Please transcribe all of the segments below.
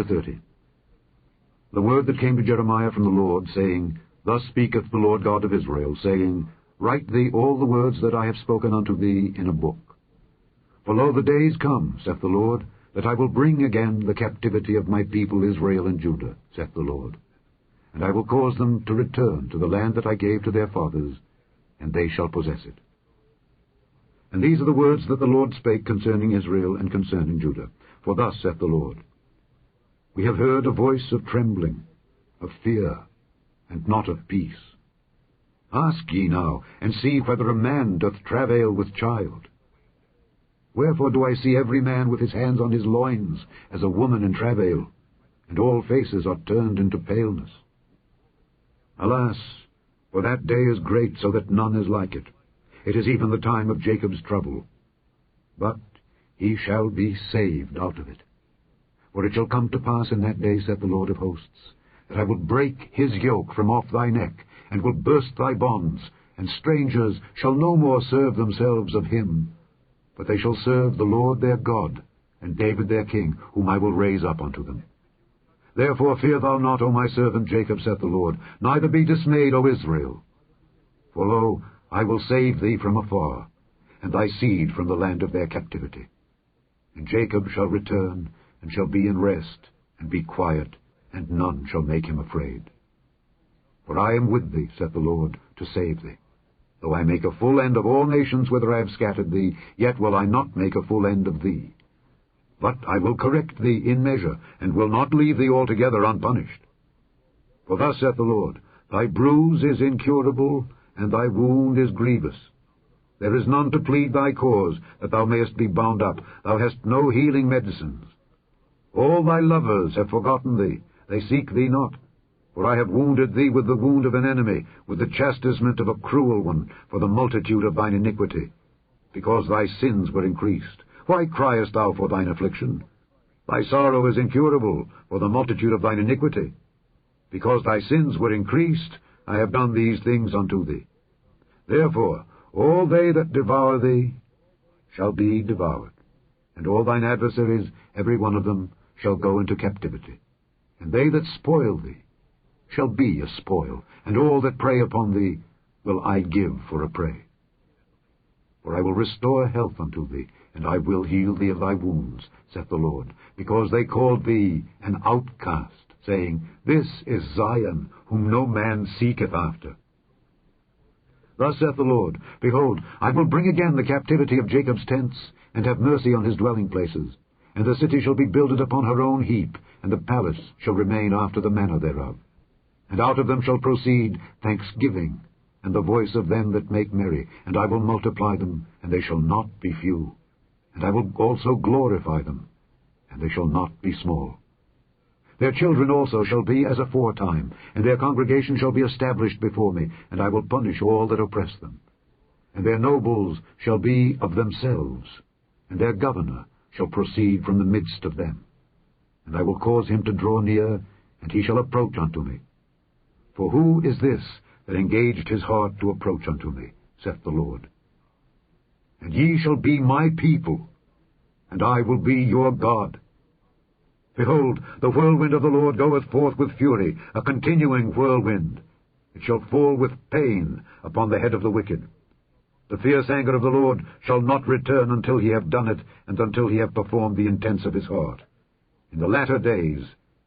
30. The word that came to Jeremiah from the Lord, saying, Thus speaketh the Lord God of Israel, saying, Write thee all the words that I have spoken unto thee in a book. For lo, the days come, saith the Lord, that I will bring again the captivity of my people Israel and Judah, saith the Lord. And I will cause them to return to the land that I gave to their fathers, and they shall possess it. And these are the words that the Lord spake concerning Israel and concerning Judah. For thus saith the Lord, We have heard a voice of trembling, of fear, and not of peace. Ask ye now, and see whether a man doth travail with child. Wherefore do I see every man with his hands on his loins, as a woman in travail, and all faces are turned into paleness? Alas, for that day is great, so that none is like it. It is even the time of Jacob's trouble. But he shall be saved out of it. For it shall come to pass in that day, saith the Lord of hosts, that I will break his yoke from off thy neck, and will burst thy bonds, and strangers shall no more serve themselves of him, but they shall serve the Lord their God, and David their king, whom I will raise up unto them. Therefore fear thou not, O my servant Jacob, saith the Lord, neither be dismayed, O Israel. For lo, I will save thee from afar, and thy seed from the land of their captivity. And Jacob shall return, and shall be in rest, and be quiet, and none shall make him afraid. For I am with thee, saith the Lord, to save thee. Though I make a full end of all nations whither I have scattered thee, yet will I not make a full end of thee. But I will correct thee in measure, and will not leave thee altogether unpunished. For thus saith the Lord, Thy bruise is incurable, and thy wound is grievous. There is none to plead thy cause, that thou mayest be bound up. Thou hast no healing medicines. All thy lovers have forgotten thee, they seek thee not. For I have wounded thee with the wound of an enemy, with the chastisement of a cruel one, for the multitude of thine iniquity. Because thy sins were increased, why criest thou for thine affliction? Thy sorrow is incurable, for the multitude of thine iniquity. Because thy sins were increased, I have done these things unto thee. Therefore all they that devour thee shall be devoured, and all thine adversaries, every one of them, shall go into captivity. And they that spoil thee shall be a spoil, and all that prey upon thee will I give for a prey. For I will restore health unto thee, and I will heal thee of thy wounds, saith the Lord, because they called thee an outcast, saying, This is Zion, whom no man seeketh after. Thus saith the Lord, Behold, I will bring again the captivity of Jacob's tents, and have mercy on his dwelling places. And the city shall be builded upon her own heap, and the palace shall remain after the manner thereof. And out of them shall proceed thanksgiving, and the voice of them that make merry, and I will multiply them, and they shall not be few. And I will also glorify them, and they shall not be small. Their children also shall be as aforetime, and their congregation shall be established before me, and I will punish all that oppress them. And their nobles shall be of themselves, and their governor shall proceed from the midst of them. And I will cause him to draw near, and he shall approach unto me. For who is this that engaged his heart to approach unto me, saith the Lord? And ye shall be my people, and I will be your God. Behold, the whirlwind of the Lord goeth forth with fury, a continuing whirlwind. It shall fall with pain upon the head of the wicked. The fierce anger of the Lord shall not return until he have done it, and until he have performed the intents of his heart. In the latter days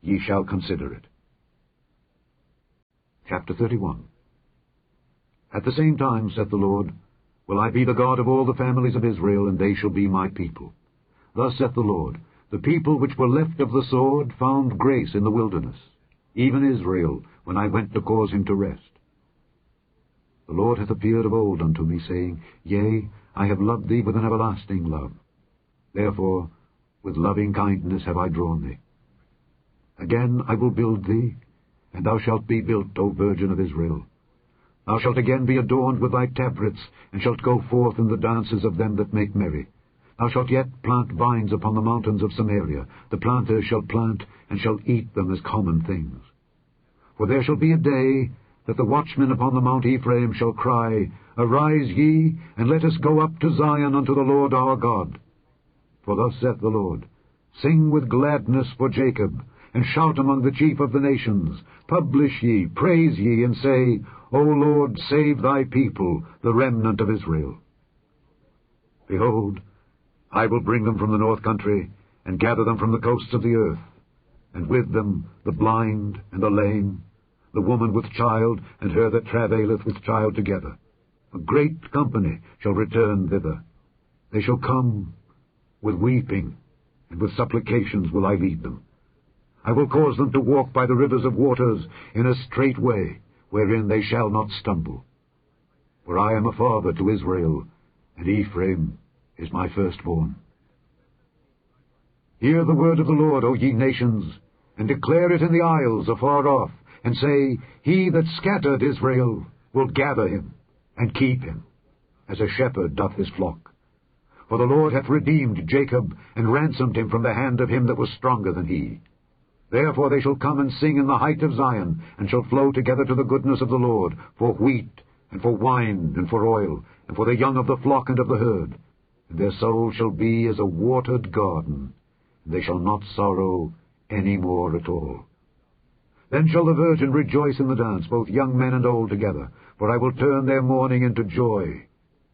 ye shall consider it. Chapter 31. At the same time, saith the Lord, will I be the God of all the families of Israel, and they shall be my people. Thus saith the Lord, the people which were left of the sword found grace in the wilderness, even Israel, when I went to cause him to rest. The Lord hath appeared of old unto me, saying, Yea, I have loved thee with an everlasting love. Therefore, with loving kindness have I drawn thee. Again I will build thee, and thou shalt be built, O Virgin of Israel. Thou shalt again be adorned with thy tabrets, and shalt go forth in the dances of them that make merry. Thou shalt yet plant vines upon the mountains of Samaria. The planters shall plant, and shall eat them as common things. For there shall be a day that the watchmen upon the Mount Ephraim shall cry, Arise ye, and let us go up to Zion unto the Lord our God. For thus saith the Lord, Sing with gladness for Jacob, and shout among the chief of the nations. Publish ye, praise ye, and say, O Lord, save thy people, the remnant of Israel. Behold, I will bring them from the north country, and gather them from the coasts of the earth, and with them the blind and the lame, the woman with child, and her that travaileth with child together. A great company shall return thither. They shall come with weeping, and with supplications will I lead them. I will cause them to walk by the rivers of waters in a straight way, wherein they shall not stumble. For I am a father to Israel, and Ephraim is my firstborn. Hear the word of the Lord, O ye nations, and declare it in the isles afar off, and say, He that scattered Israel will gather him, and keep him, as a shepherd doth his flock. For the Lord hath redeemed Jacob, and ransomed him from the hand of him that was stronger than he. Therefore they shall come and sing in the height of Zion, and shall flow together to the goodness of the Lord, for wheat, and for wine, and for oil, and for the young of the flock and of the herd. And their soul shall be as a watered garden, and they shall not sorrow any more at all. Then shall the virgin rejoice in the dance, both young men and old together, for I will turn their mourning into joy,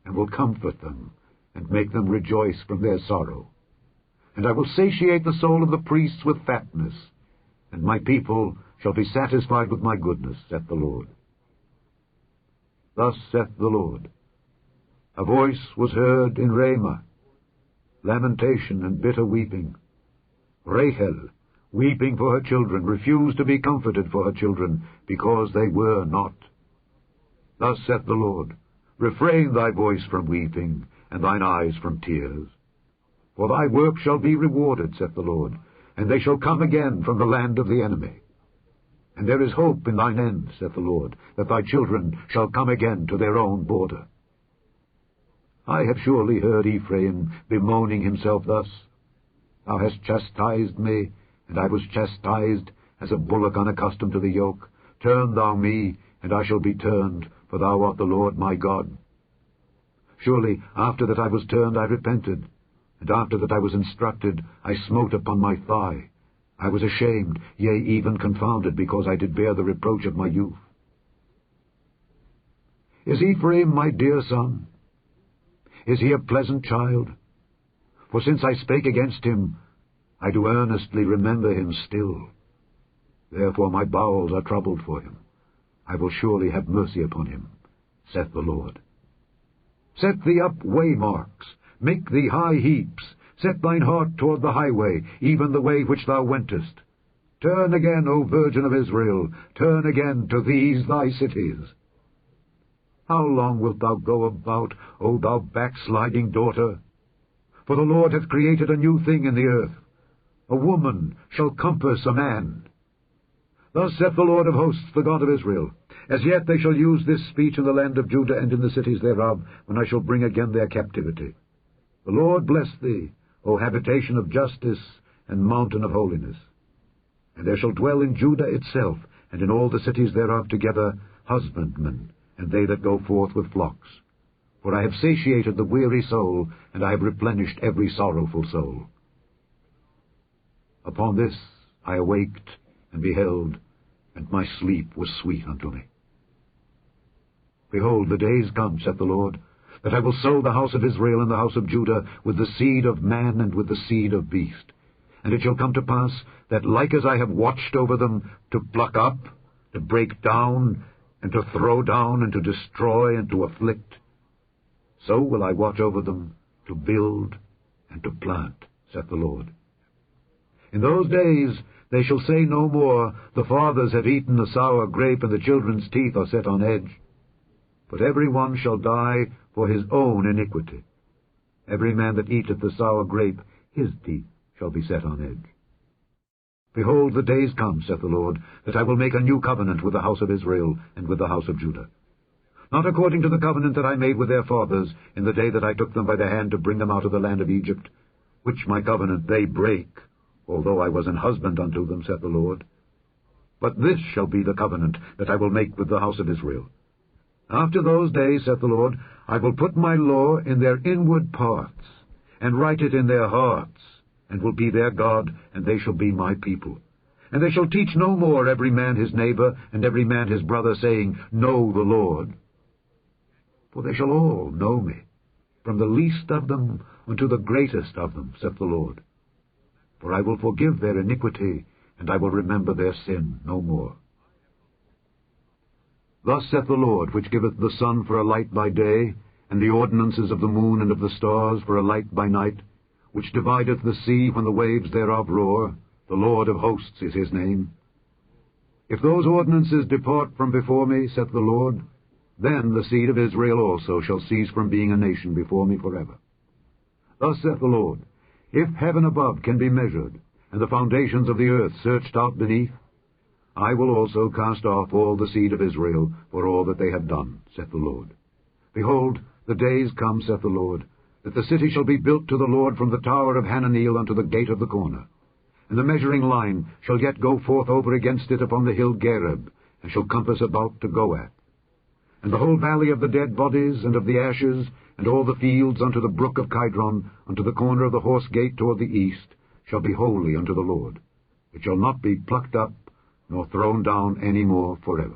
and will comfort them, and make them rejoice from their sorrow. And I will satiate the soul of the priests with fatness, and my people shall be satisfied with my goodness, saith the Lord. Thus saith the Lord, A voice was heard in Ramah, lamentation and bitter weeping. Rachel, weeping for her children, refused to be comforted for her children, because they were not. Thus saith the Lord, Refrain thy voice from weeping, and thine eyes from tears. For thy work shall be rewarded, saith the Lord, and they shall come again from the land of the enemy. And there is hope in thine end, saith the Lord, that thy children shall come again to their own border. I have surely heard Ephraim bemoaning himself thus, Thou hast chastised me, and I was chastised, as a bullock unaccustomed to the yoke. Turn thou me, and I shall be turned, for thou art the Lord my God. Surely, after that I was turned, I repented, and after that I was instructed, I smote upon my thigh. I was ashamed, yea, even confounded, because I did bear the reproach of my youth. Is Ephraim my dear son? Is he a pleasant child? For since I spake against him, I do earnestly remember him still. Therefore my bowels are troubled for him. I will surely have mercy upon him, saith the Lord. Set thee up waymarks, make thee high heaps, set thine heart toward the highway, even the way which thou wentest. Turn again, O Virgin of Israel, turn again to these thy cities. How long wilt thou go about, O thou backsliding daughter? For the Lord hath created a new thing in the earth. A woman shall compass a man. Thus saith the Lord of hosts, the God of Israel, As yet they shall use this speech in the land of Judah and in the cities thereof, when I shall bring again their captivity. The Lord bless thee, O habitation of justice and mountain of holiness. And there shall dwell in Judah itself, and in all the cities thereof together, husbandmen, and they that go forth with flocks. For I have satiated the weary soul, and I have replenished every sorrowful soul. Upon this I awaked, and beheld, and my sleep was sweet unto me. Behold, the days come, saith the Lord, that I will sow the house of Israel and the house of Judah with the seed of man and with the seed of beast. And it shall come to pass that, like as I have watched over them to pluck up, to break down, and to throw down, and to destroy, and to afflict, so will I watch over them to build and to plant, saith the Lord. In those days they shall say no more, The fathers have eaten the sour grape, and the children's teeth are set on edge. But every one shall die for his own iniquity. Every man that eateth the sour grape, his teeth shall be set on edge. Behold, the days come, saith the Lord, that I will make a new covenant with the house of Israel and with the house of Judah. Not according to the covenant that I made with their fathers in the day that I took them by the hand to bring them out of the land of Egypt, which my covenant they break, although I was an husband unto them, saith the Lord. But this shall be the covenant that I will make with the house of Israel. After those days, saith the Lord, I will put my law in their inward parts, and write it in their hearts, and will be their God, and they shall be my people. And they shall teach no more every man his neighbor, and every man his brother, saying, Know the Lord. For they shall all know me, from the least of them unto the greatest of them, saith the Lord. For I will forgive their iniquity, and I will remember their sin no more. Thus saith the Lord, which giveth the sun for a light by day, and the ordinances of the moon and of the stars for a light by night, which divideth the sea when the waves thereof roar, the Lord of hosts is his name. If those ordinances depart from before me, saith the Lord, then the seed of Israel also shall cease from being a nation before me forever. Thus saith the Lord, if heaven above can be measured, and the foundations of the earth searched out beneath, I will also cast off all the seed of Israel for all that they have done, saith the Lord. Behold, the days come, saith the Lord, that the city shall be built to the Lord from the tower of Hananeel unto the gate of the corner. And the measuring line shall yet go forth over against it upon the hill Gareb, and shall compass about to Goath. And the whole valley of the dead bodies and of the ashes, and all the fields unto the brook of Kidron, unto the corner of the horse gate toward the east, shall be holy unto the Lord. It shall not be plucked up, nor thrown down any more forever.